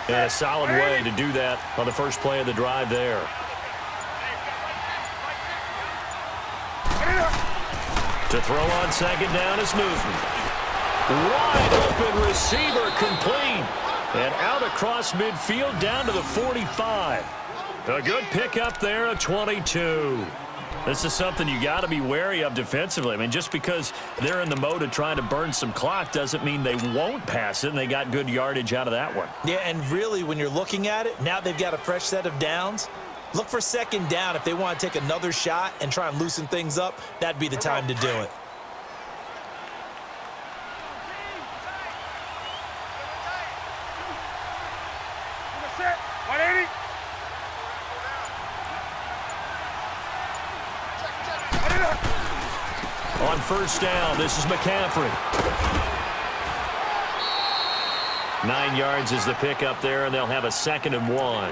And a solid way to do that on the first play of the drive there. To throw on second down is Newton. Wide open receiver complete. And out across midfield down to the 45. A good pickup there at 22. This is something you got to be wary of defensively. I mean, just because they're in the mode of trying to burn some clock doesn't mean they won't pass it, and they got good yardage out of that one. Yeah, and really, when you're looking at it, now they've got a fresh set of downs. Look for second down. If they want to take another shot and try and loosen things up, that'd be the time to do it. On first down, this is McCaffrey. 9 yards is the pickup there, and they'll have a 2nd and 1.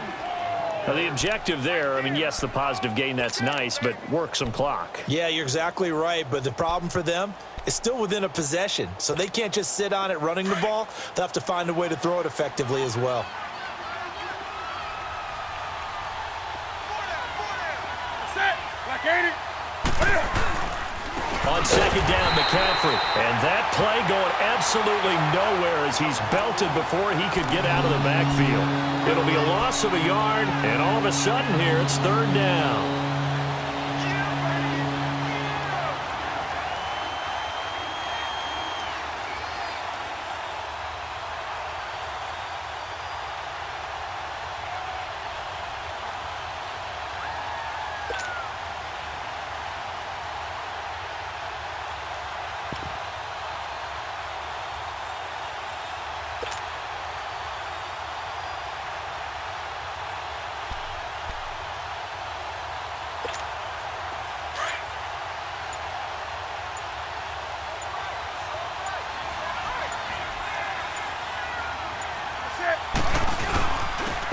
Now, the objective there, I mean, yes, the positive gain, that's nice, but work some clock. Yeah, you're exactly right, but the problem for them is still within a possession, so they can't just sit on it running the ball. They'll have to find a way to throw it effectively as well. On second down, McCaffrey. And that play going absolutely nowhere as he's belted before he could get out of the backfield. It'll be a loss of a yard, and all of a sudden here it's 3rd down.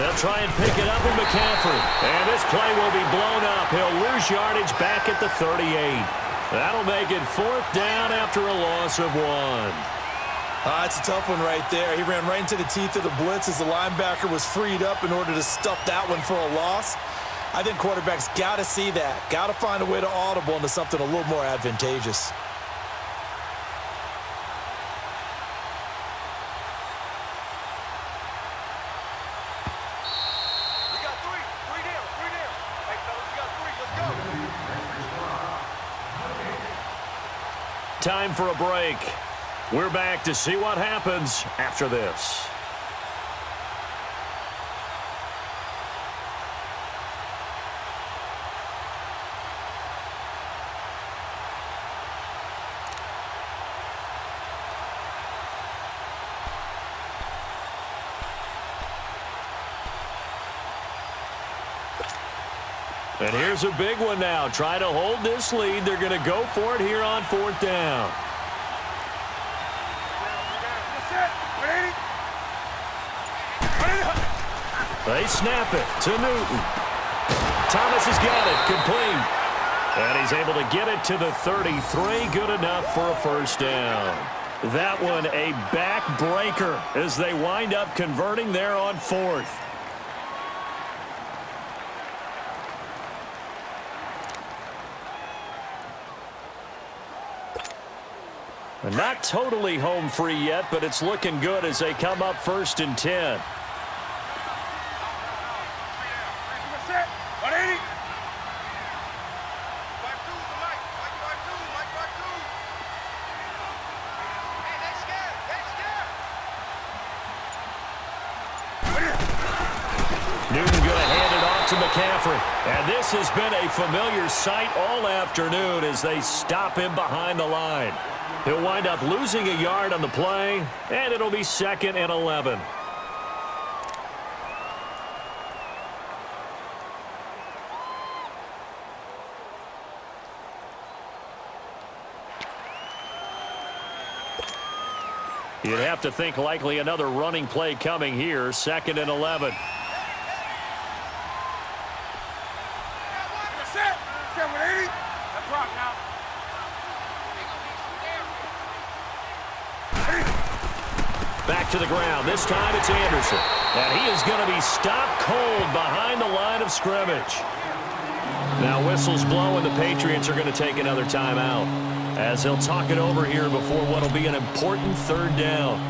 They'll try and pick it up with McCaffrey. And this play will be blown up. He'll lose yardage back at the 38. That'll make it 4th down after a loss of 1. It's a tough one right there. He ran right into the teeth of the blitz as the linebacker was freed up in order to stuff that one for a loss. I think quarterbacks got to see that. Got to find a way to audible into something a little more advantageous. Time for a break. We're back to see what happens after this. And here's a big one now. Try to hold this lead. They're going to go for it here on 4th down. They snap it to Newton. Thomas has got it, complete. And he's able to get it to the 33. Good enough for a 1st down. That one a backbreaker as they wind up converting there on 4th. Not totally home free yet, but it's looking good as they come up 1st and 10. Newton going to hand it off to McCaffrey. And this has been a familiar sight all afternoon as they stop him behind the line. He'll wind up losing a yard on the play, and it'll be 2nd and 11. You'd have to think likely another running play coming here, 2nd and 11. Back to the ground. This time it's Anderson. And he is going to be stopped cold behind the line of scrimmage. Now whistles blow, and the Patriots are going to take another timeout as they'll talk it over here before what will be an important third down.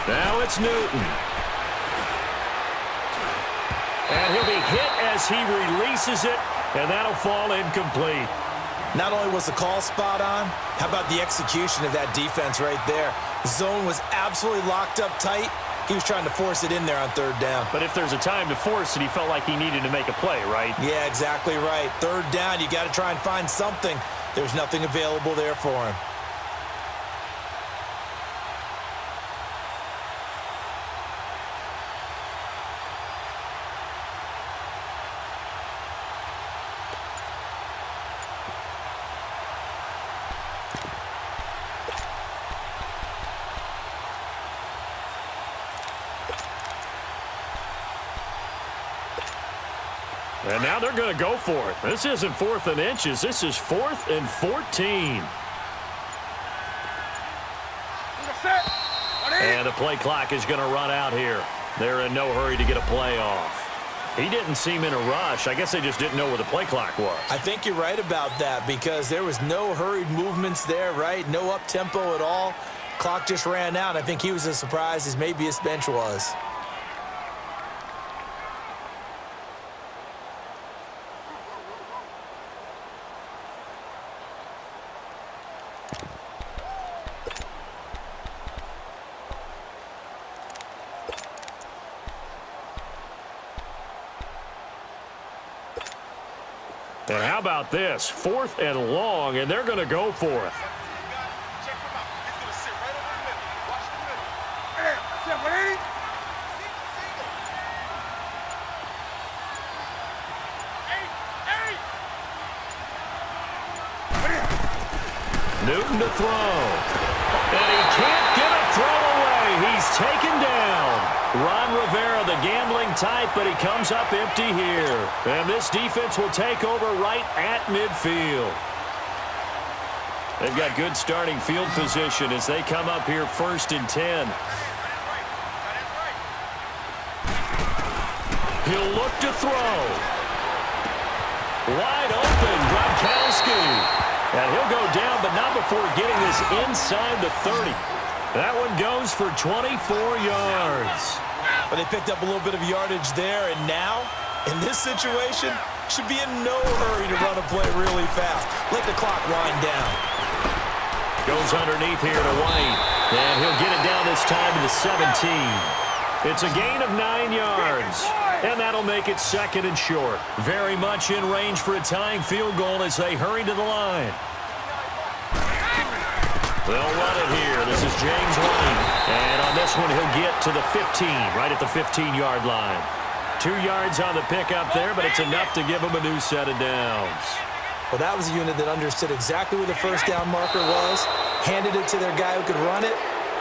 Now it's Newton. And he'll be hit as he releases it, and that'll fall incomplete. Not only was the call spot on, how about the execution of that defense right there? The zone was absolutely locked up tight. He was trying to force it in there on third down. But if there's a time to force it, he felt like he needed to make a play, right? Yeah, exactly right. Third down, you got to try and find something. There's nothing available there for him. And now they're going to go for it. This isn't 4th and inches. This is 4th and 14. And the play clock is going to run out here. They're in no hurry to get a play off. He didn't seem in a rush. I guess they just didn't know where the play clock was. I think you're right about that because there was no hurried movements there, right? No up-tempo at all. Clock just ran out. I think he was as surprised as maybe his bench was. And how about this? 4th and long, and they're going to go for it. Newton to throw. And he can't get a throw away. He's taken down. Ron Rivera, the gambling type, but he comes up empty here. And this defense will take over right at midfield. They've got good starting field position as they come up here 1st and 10. He'll look to throw. Wide open, Gronkowski. And he'll go down, but not before getting this inside the 30. That one goes for 24 yards. But they picked up a little bit of yardage there, and now, in this situation, should be in no hurry to run a play really fast. Let the clock wind down. Goes underneath here to White. And he'll get it down this time to the 17. It's a gain of 9 yards. And that'll make it 2nd and short. Very much in range for a tying field goal as they hurry to the line. They'll run it here. This is James White. And on this one, he'll get to the 15, right at the 15-yard line. 2 yards on the pickup there, but it's enough to give him a new set of downs. Well, that was a unit that understood exactly where the first down marker was, handed it to their guy who could run it,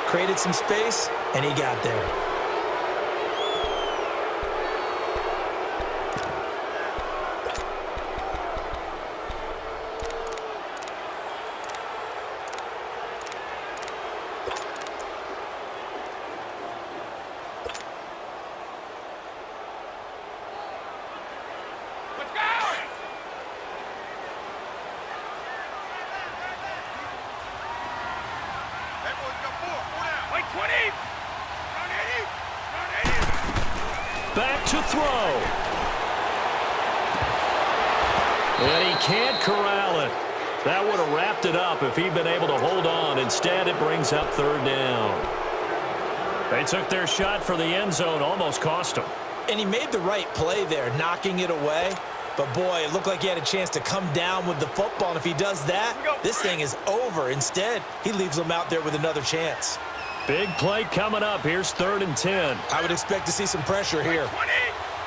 created some space, and he got there. Back to throw. And he can't corral it. That would have wrapped it up if he'd been able to hold on. Instead, it brings up 3rd down. They took their shot for the end zone, almost cost them. And he made the right play there, knocking it away. But, boy, it looked like he had a chance to come down with the football. And if he does that, this thing is over. Instead, he leaves them out there with another chance. Big play coming up. Here's 3rd and 10. I would expect to see some pressure here. 20.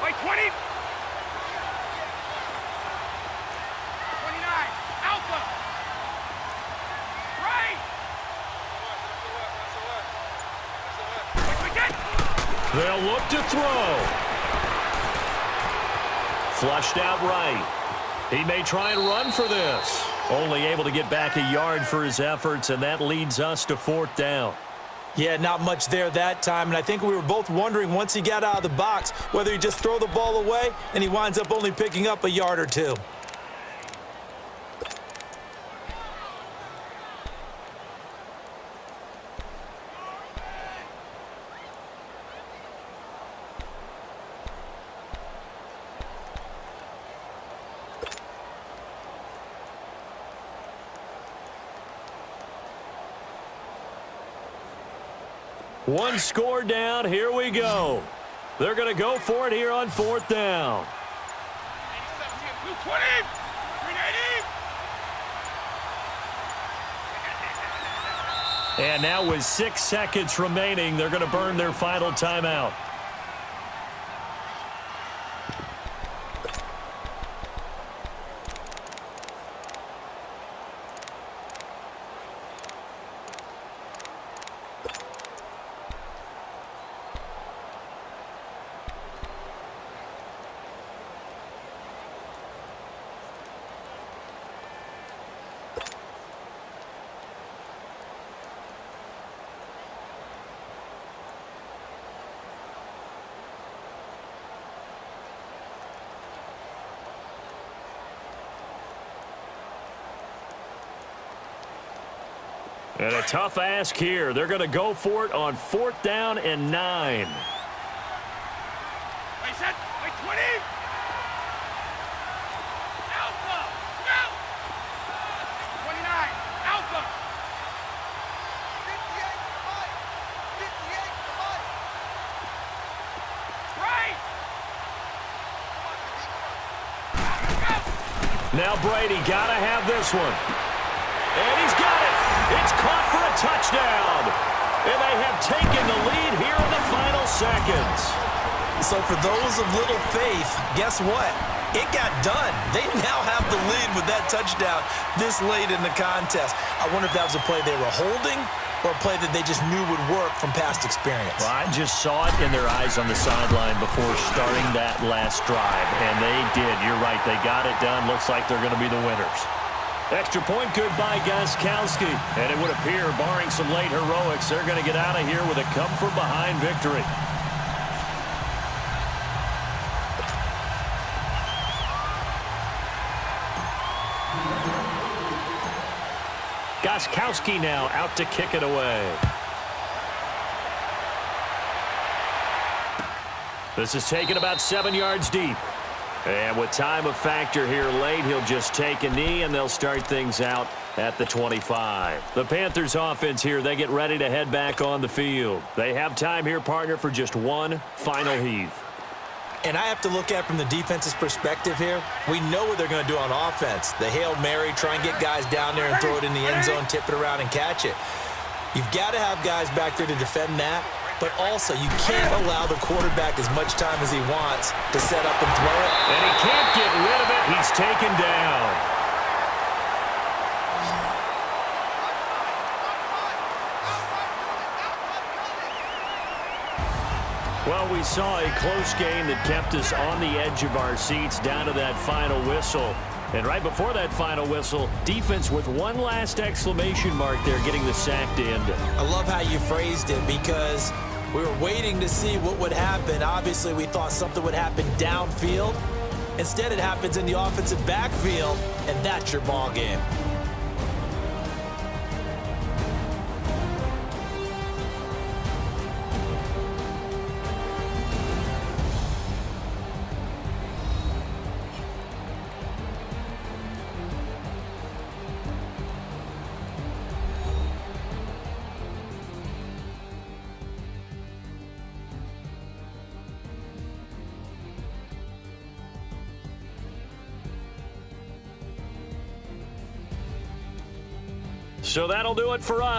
29. Alpha. Right. They'll look to throw. Flushed out right. He may try and run for this. Only able to get back a yard for his efforts, and that leads us to 4th down. Yeah, not much there that time, and I think we were both wondering once he got out of the box whether he just throw the ball away and he winds up only picking up a yard or two. One score down. Here we go. They're going to go for it here on 4th down. 20. 380. And now with 6 seconds remaining, they're going to burn their final timeout. And a tough ask here. They're going to go for it on 4th down and 9. Wait, set. Wait, 20. Alpha. No. 29. Alpha. 58. Right. Now Brady got to have this one. And he's got it. It's caught for a touchdown. And they have taken the lead here in the final seconds. So for those of little faith, guess what? It got done. They now have the lead with that touchdown this late in the contest. I wonder if that was a play they were holding or a play that they just knew would work from past experience. Well, I just saw it in their eyes on the sideline before starting that last drive, and they did. You're right. They got it done. Looks like they're going to be the winners. Extra point good by Gostkowski. And it would appear, barring some late heroics, they're going to get out of here with a come-from-behind victory. Gostkowski now out to kick it away. This is taken about 7 yards deep. And with time of factor here late, he'll just take a knee, and they'll start things out at the 25. The Panthers offense here, they get ready to head back on the field. They have time here, partner, for just one final heave. And I have to look at it from the defense's perspective here. We know what they're going to do on offense. The Hail Mary, try and get guys down there and throw it in the end zone, tip it around and catch it. You've got to have guys back there to defend that. But also, you can't allow the quarterback as much time as he wants to set up and throw it. And he can't get rid of it. He's taken down. Well, we saw a close game that kept us on the edge of our seats down to that final whistle. And right before that final whistle, defense with one last exclamation mark there, getting the sack to end it. I love how you phrased it, because we were waiting to see what would happen. Obviously, we thought something would happen downfield. Instead, it happens in the offensive backfield, and that's your ball game. So that'll do it for us.